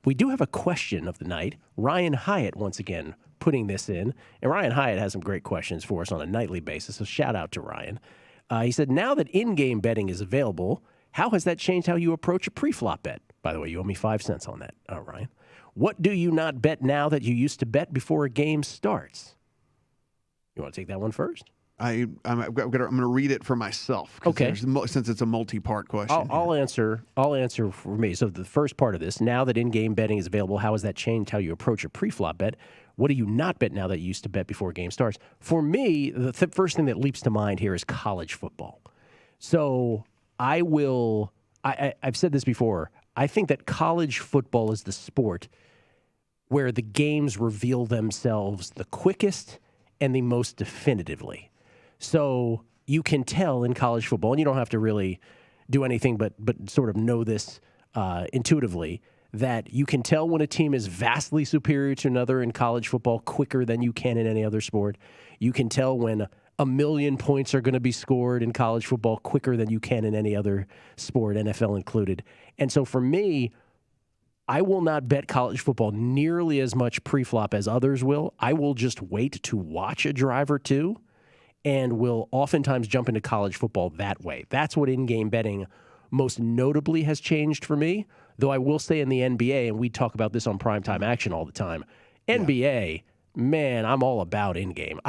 we do have a question of the night. Ryan Hyatt, once again, putting this in. And Ryan Hyatt has some great questions for us on a nightly basis, so shout out to Ryan. He said, now that in-game betting is available, how has that changed how you approach a pre-flop bet? By the way, you owe me 5 cents on that, Ryan. What do you not bet now that you used to bet before a game starts? You want to take that one first? I'm going to read it for myself. Okay. Since it's a multi-part question. I'll answer for me. So the first part of this, now that in-game betting is available, how has that changed how you approach a pre-flop bet? What do you not bet now that you used to bet before a game starts? For me, the first thing that leaps to mind here is college football. So I've said this before, I think that college football is the sport where the games reveal themselves the quickest and the most definitively. So you can tell in college football, and you don't have to really do anything but sort of know this intuitively, that you can tell when a team is vastly superior to another in college football quicker than you can in any other sport. You can tell when 1 million points are going to be scored in college football quicker than you can in any other sport, NFL included. And so for me, I will not bet college football nearly as much pre-flop as others will. I will just wait to watch a drive or two and will oftentimes jump into college football that way. That's what in-game betting most notably has changed for me, though I will say in the NBA, and we talk about this on Primetime Action all the time, NBA, man, I'm all about in-game.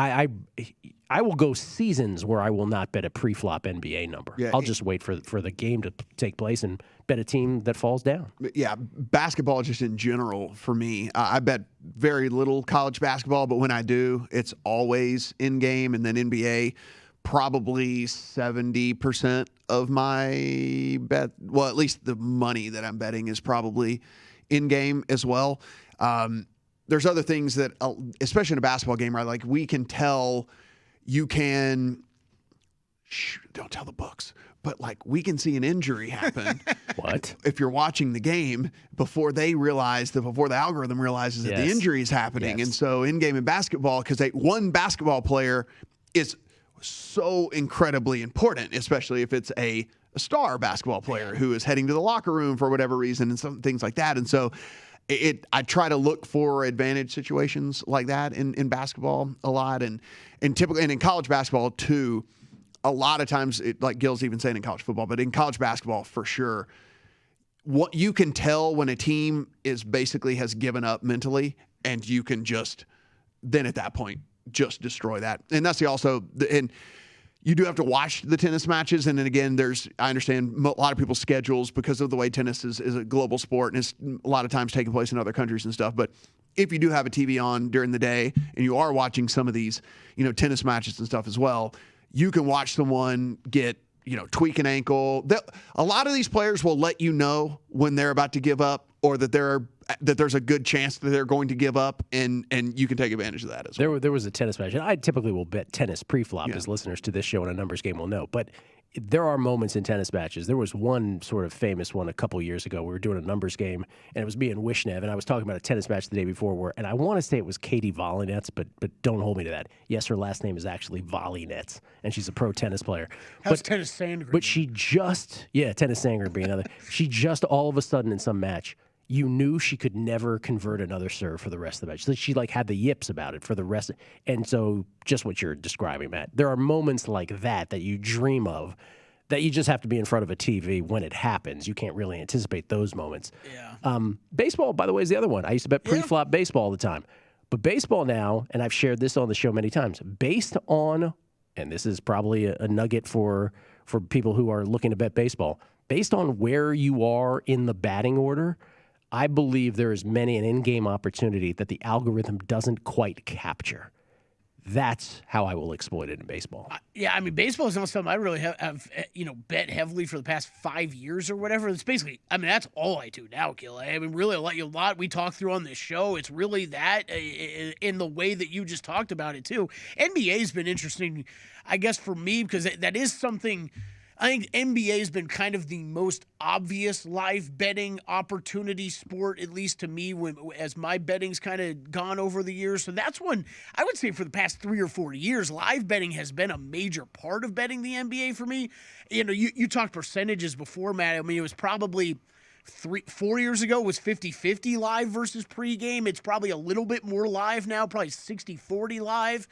I will go seasons where I will not bet a pre-flop NBA number. Yeah, I'll just wait for the game to take place and bet a team that falls down. Yeah, basketball just in general for me. I bet very little college basketball, but when I do, it's always in-game. And then NBA, probably 70% of my bet, well, at least the money that I'm betting is probably in-game as well. There's other things that, especially in a basketball game, right? Like we can tell, you can, don't tell the books, but like we can see an injury happen. What? If you're watching the game before they realize before the algorithm realizes that the injury is happening. Yes. And so in game in basketball, because one basketball player is so incredibly important, especially if it's a star basketball player who is heading to the locker room for whatever reason and some things like that. And so I try to look for advantage situations like that in basketball a lot, and typically, and in college basketball too. A lot of times, like Gill's even saying in college football, but in college basketball for sure, what you can tell when a team basically has given up mentally, and you can just then at that point just destroy that. And that's and you do have to watch the tennis matches. And then again, I understand a lot of people's schedules because of the way tennis is a global sport and it's a lot of times taking place in other countries and stuff. But if you do have a TV on during the day and you are watching some of these, tennis matches and stuff as well, you can watch someone get, tweak an ankle. A lot of these players will let you know when they're about to give up or that there's a good chance that they're going to give up, and you can take advantage of that as well. There was a tennis match, and I typically will bet tennis pre-flop, as listeners to this show and a numbers game will know. But there are moments in tennis matches. There was one sort of famous one a couple years ago. We were doing a numbers game, and it was me and Wishnev, and I was talking about a tennis match the day before, and I want to say it was Katie Volynets, but don't hold me to that. Yes, her last name is actually Volynets, and she's a pro tennis player. How's Tennis Sandgren? But she just, Tennis Sandgren being another. She just all of a sudden in some match, you knew she could never convert another serve for the rest of the match. So she had the yips about it for the rest. And so just what you're describing, Matt, there are moments like that you dream of that you just have to be in front of a TV when it happens. You can't really anticipate those moments. Yeah. Baseball, by the way, is the other one. I used to bet pre-flop baseball all the time. But baseball now, and I've shared this on the show many times, based on, and this is probably a nugget for people who are looking to bet baseball, based on where you are in the batting order, I believe there is many an in-game opportunity that the algorithm doesn't quite capture. That's how I will exploit it in baseball. Baseball is not something I really have bet heavily for the past 5 years or whatever. It's basically, that's all I do now, Gill. Really, a lot we talk through on this show. It's really that in the way that you just talked about it, too. NBA has been interesting, I guess, for me, because that is something. I think NBA has been kind of the most obvious live betting opportunity sport, at least to me, as my betting's kind of gone over the years. So that's one, I would say for the past 3 or 4 years, live betting has been a major part of betting the NBA for me. You talked percentages before, Matt. It was probably 4 years ago was 50-50 live versus pregame. It's probably a little bit more live now, probably 60-40 live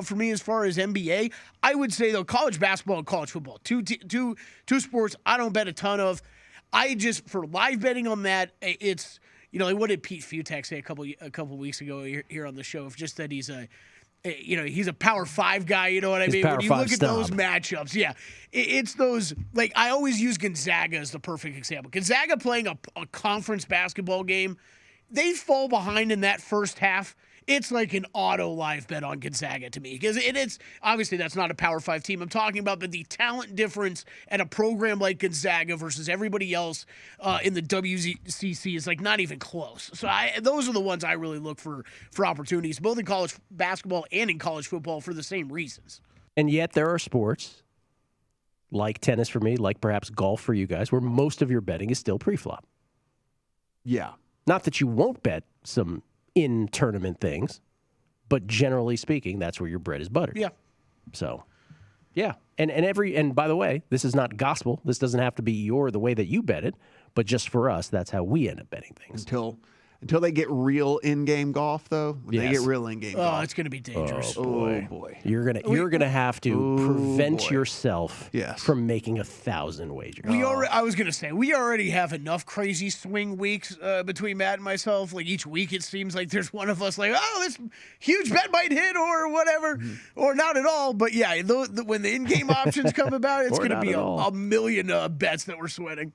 for me as far as NBA. I would say, though, college basketball and college football, two sports I don't bet a ton of. I just, for live betting on that, it's, like what did Pete Futak say a couple weeks ago here on the show? Just that he's a Power 5 guy, you know what I mean? When you look at those matchups, yeah, it's those, like, I always use Gonzaga as the perfect example. Gonzaga playing a conference basketball game, they fall behind in that first half. It's like an auto live bet on Gonzaga to me, because it's obviously that's not a Power 5 team I'm talking about, but the talent difference at a program like Gonzaga versus everybody else in the WCC is like not even close. So those are the ones I really look for opportunities, both in college basketball and in college football, for the same reasons. And yet there are sports like tennis for me, like perhaps golf for you guys, where most of your betting is still pre-flop. Yeah. Not that you won't bet some in-tournament things, but generally speaking, that's where your bread is buttered. Yeah. So, yeah. And by the way, this is not gospel. This doesn't have to be the way that you bet it, but just for us, that's how we end up betting things. Until they get real in-game golf, though. When they get real in-game golf. Oh, it's going to be dangerous. Oh, boy. You're gonna have to prevent yourself from making 1,000 wagers. I was going to say, we already have enough crazy swing weeks between Matt and myself. Like, each week it seems like there's one of us like, oh, this huge bet might hit or whatever, or not at all. But, yeah, when the in-game options come about, it's going to be a million bets that we're sweating.